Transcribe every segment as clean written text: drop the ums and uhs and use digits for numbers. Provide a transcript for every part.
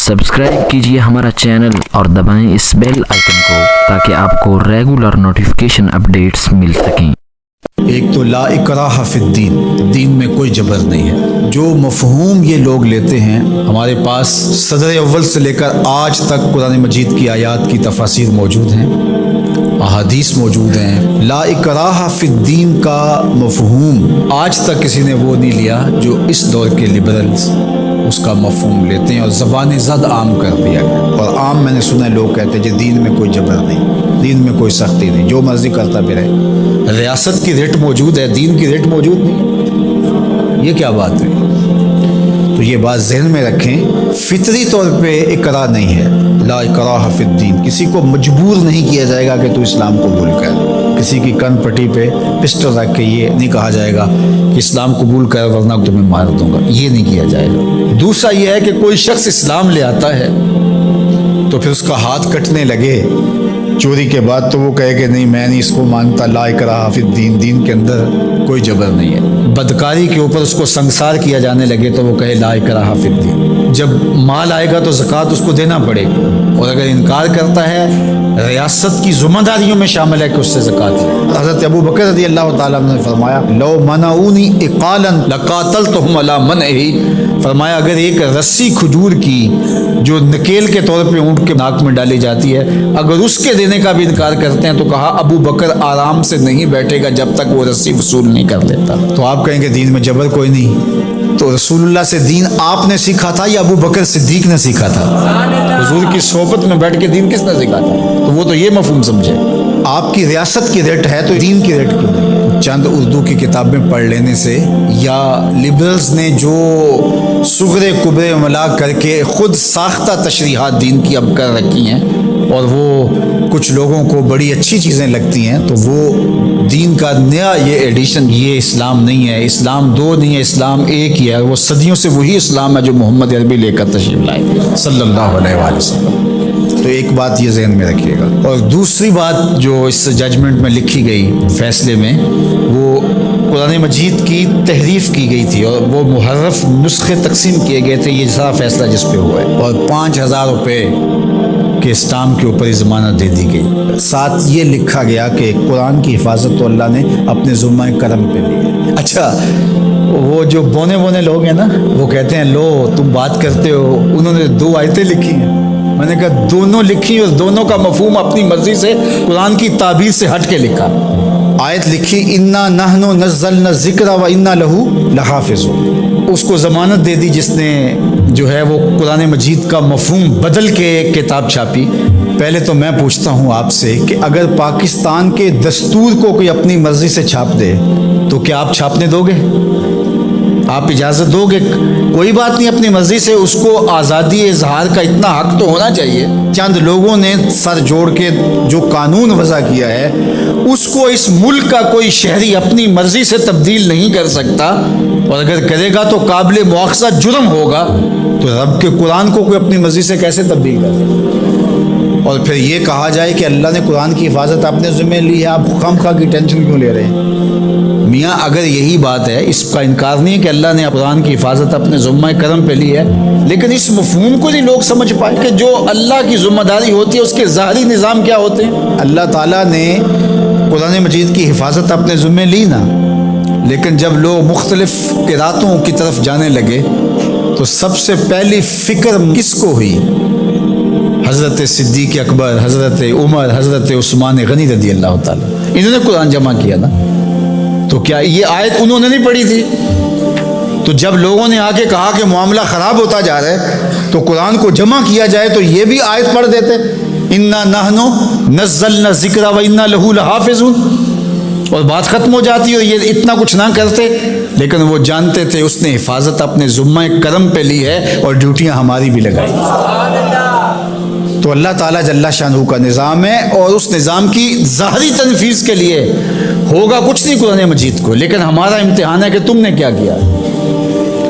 Subscribe कीजिए हमारा channel और दबाएं इस बेल आइकन को ताकि आपको रेगुलर नोटिफिकेशन अपडेट्स मिल सकें। एक तो ला इकराह फिद्दीन, दीन में कोई जबर नहीं है। जो मफहूम ये लोग लेते हैं, हमारे पास सदर अव्वल से लेकर आज तक कुरान मजीद की आयात की तफासिर मौजूद हैं, अहादीस मौजूद हैं। ला इकराह फिद्दीन का मफहूम आज तक किसी ने वो नहीं लिया जो इस दौर के लिबरल्स उसका मफहूम लेते हैं और ज़बान ज़द आम कर दिया गया। और आम मैंने सुना है लोग कहते हैं कि दीन में कोई जबर नहीं, दीन में कोई सख्ती नहीं, जो मर्जी करता भी रहे। रियासत की रेट मौजूद है, दीन की रेट मौजूद नहीं, ये क्या बात है? तो ये बात ज़हन में रखें, फितरी तौर पे इकरा नहीं है। ला इकराह फिद्दीन, किसी को मजबूर नहीं किया जाएगा कि तू इस्लाम कबूल कर। किसी की कन पट्टी पे पिस्टल रख के ये नहीं कहा जाएगा कि इस्लाम कबूल कर वरना तुम्हें मार दूंगा, ये नहीं किया जाएगा। दूसरा ये है कि कोई शख्स इस्लाम ले आता है तो फिर उसका हाथ कटने लगे चोरी के बाद, तो वो कहे कि नहीं मैं नहीं इसको मानता। ला इकराह फिद्दीन, दीन के अंदर कोई जबर नहीं है। बदकारी के ऊपर उसको संसार किया जाने लगे तो वो कहे ला इकराह फिद्दीन। जब माल आएगा तो ज़कात उसको देना पड़ेगा, और अगर इनकार करता है रियासत की ज़िम्मेदारियों में शामिल है कि उससे ज़कात ले। हज़रत अबू बकर रज़ी अल्लाह ताला अन्हु ने फरमाया लो मनाऊनी इक़ालन लक़ातलतुहुम अला मनही, फरमाया अगर एक रस्सी खजूर की जो नकेल के तौर पे ऊँट के नाक में डाली जाती है, अगर उसके देने का भी इनकार करते हैं तो कहा अबू बकर आराम से नहीं बैठेगा जब तक वो रस्सी वसूल नहीं कर लेता। तो आप कहेंगे दीन में जबर कोई नहीं, तो रसूलुल्लाह से दीन आपने सीखा था या अबू बकर सिद्दीक ने सीखा था? हुजूर की सोहबत में बैठ के दीन किसने सीखा था? तो वो तो ये मफहूम समझे। आपकी रियासत की रेट है तो दीन की रेट क्यों नहीं? चंद उर्दू की किताबें पढ़ लेने से या लिबरल्स ने जो सुगरे कुबरे मिला करके खुद साख्ता तशरीहात दीन की अब कर रखी हैं और वो कुछ लोगों को बड़ी अच्छी चीज़ें लगती हैं, तो वो दीन का नया ये एडिशन, ये इस्लाम नहीं है। इस्लाम दो नहीं है, इस्लाम एक ही है। वो सदियों से वही इस्लाम है जो मोहम्मद अरबी लेकर तशरीफ लाए सल्लल्लाहु अलैहि वसल्लम। तो एक बात ये ज़हन में रखिएगा। और दूसरी बात जो इस जजमेंट में लिखी गई, फैसले में, वो कुरान मजीद की तहरीफ की गई थी और वो मुहर्रफ नुस्खे तकसीम किए गए थे। ये सारा फैसला जिस पे हुआ है, और 5,000 रुपये के स्टाम्प के ऊपर ज़मानत दे दी गई। साथ ये लिखा गया कि कुरान की हिफाजत तो अल्लाह ने अपने ज़ुम्मा करम पे ली है। अच्छा, वो जो बोने बोने लोग हैं ना, वो कहते हैं लो तुम बात करते हो, उन्होंने 2 आयतें लिखी हैं। मैंने कहा दोनों लिखी और दोनों का मफहूम अपनी मर्जी से कुरान की ताबीर से हट के लिखा। आयत लिखी इन्ना नहनु नज़्ज़लना ज़िक्रा व इन्ना लहू लहाफ़िज़ून, उसको ज़मानत दे दी जिसने जो है वो कुरान मजीद का मफहूम बदल के किताब छापी। पहले तो मैं पूछता हूँ आपसे कि अगर पाकिस्तान के दस्तूर को कोई अपनी मर्जी से छाप दे तो क्या आप छापने दोगे? आप इजाज़त दोगे? कोई बात नहीं, अपनी मर्जी से, उसको आज़ादी इजहार का इतना हक तो होना चाहिए। चंद लोगों ने सर जोड़ के जो कानून वज़ा किया है उसको इस मुल्क का कोई शहरी अपनी मर्जी से तब्दील नहीं कर सकता, और अगर करेगा तो काबिल मुआख़ज़ा जुर्म होगा। तो रब के कुरान को कोई अपनी मर्जी से कैसे तब्दील कर सकता? और फिर ये कहा जाए कि अल्लाह ने कुरान की हिफाजत अपने ज़िम्मे ली है, आप खामखा की टेंशन क्यों ले रहे हैं? मियाँ अगर यही बात है, इसका इनकार नहीं है कि अल्लाह ने कुरान की हिफाजत अपने ज़ुम्मा करम पे ली है, लेकिन इस मफहूम को नहीं लोग समझ पाए कि जो अल्लाह की ज़िम्मेदारी होती है उसके ज़ाहरी निज़ाम क्या होते हैं। अल्लाह ताला ने कुरान मजीद की हिफाजत अपने ज़ुम्मे ली ना, लेकिन जब लोग मुख्तलिफ़ क़िरातों की तरफ जाने लगे तो सबसे पहली फ़िक्र किसको हुई? हज़रत सिद्दीक़ अकबर, हज़रत उमर, हज़रत उस्मान गनी रज़ी अल्लाह ताला, इन्होंने कुरान जमा किया ना। तो क्या ये आयत उन्होंने नहीं पढ़ी थी? तो जब लोगों ने आके कहा कि मामला ख़राब होता जा रहा है तो कुरान को जमा किया जाए, तो ये भी आयत पढ़ देते, इन्ना नहनु नज़्ज़लना ज़िक्रा व इन्ना लहू लहाफ़िज़ून, और बात ख़त्म हो जाती और ये इतना कुछ ना करते। लेकिन वो जानते थे उसने हिफाजत अपने ज़ुम्मा करम पे ली है और ड्यूटियाँ हमारी भी लगाई। तो अल्लाह ताला जल्ला शानहू का निज़ाम है, और उस निज़ाम की ज़ाहरी तनफीज़ के लिए होगा कुछ नहीं कुरान मजीद को, लेकिन हमारा इम्तिहान है कि तुमने क्या किया।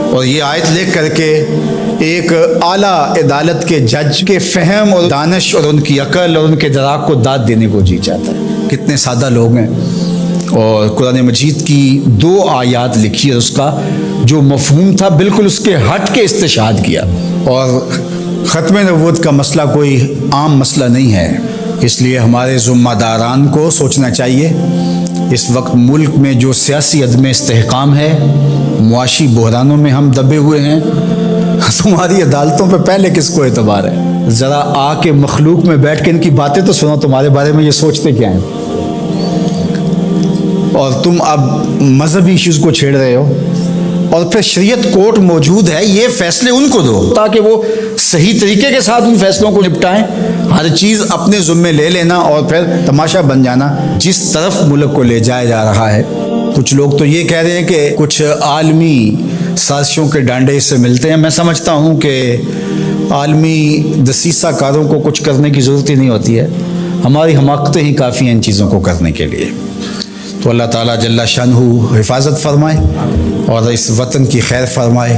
और ये आयत लिख करके एक आला अदालत के जज के फ़हम और दानिश और उनकी अकल और उनके दराक को दाद देने को जी चाहता है। कितने सादा लोग हैं। और कुरान मजीद की 2 आयात लिखी है, उसका जो मफहूम था बिल्कुल उसके हट के इस्तिशाद किया। और ختم نبوت کا مسئلہ کوئی عام مسئلہ نہیں ہے، اس لیے ہمارے ذمہ داران کو سوچنا چاہیے اس وقت ملک میں جو سیاسی عدم استحکام ہے، معاشی بحرانوں میں ہم دبے ہوئے ہیں، تمہاری عدالتوں پہ پہلے کس کو اعتبار ہے؟ ذرا آ کے مخلوق میں بیٹھ کے ان کی باتیں تو سنو، تمہارے بارے میں یہ سوچتے کیا ہیں؟ اور تم اب مذہبی ایشوز کو چھیڑ رہے ہو، اور پھر شریعت کورٹ موجود ہے، یہ فیصلے ان کو دو تاکہ وہ صحیح طریقے کے ساتھ ان فیصلوں کو نپٹائیں۔ ہر چیز اپنے ذمے لے لینا اور پھر تماشا بن جانا جس طرف ملک کو لے جایا جا رہا ہے۔ کچھ لوگ تو یہ کہہ رہے ہیں کہ کچھ عالمی سازشوں کے ڈانڈے اس سے ملتے ہیں۔ میں سمجھتا ہوں کہ عالمی دسیسہ کاروں کو کچھ کرنے کی ضرورت ہی نہیں ہوتی ہے، ہماری حماقتیں ہی کافی ہیں ان چیزوں کو کرنے کے لیے۔ تو اللہ تعالیٰ جل شانہ حفاظت فرمائے اور اس وطن کی خیر فرمائے۔